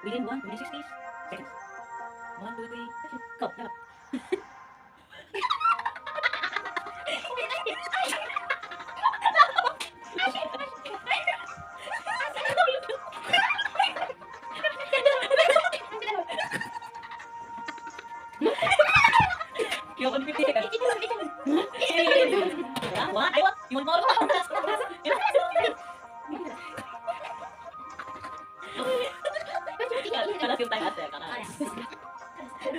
within 60 seconds. 1, 2, 3, go. Dapat. Yung 150 seconds. One, ayaw, yung more. Kalas yung time after.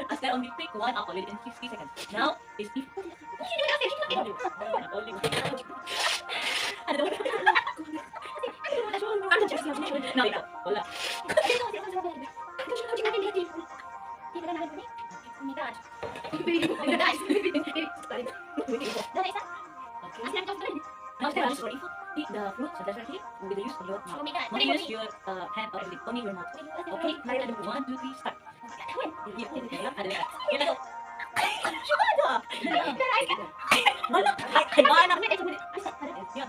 After only pick one apple within 60 seconds. Now, is if... Only one. Ano? Now, ikaw. Wala. Now, the rush for info. Eat the fruit, so that's right here. With the use of your mouth. Not use your hand or lip. Only your mouth. Okay, 1, 2, 3, start. Ada dekat. Kita go. Coba aja. Mana? Mana? Ya.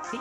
See?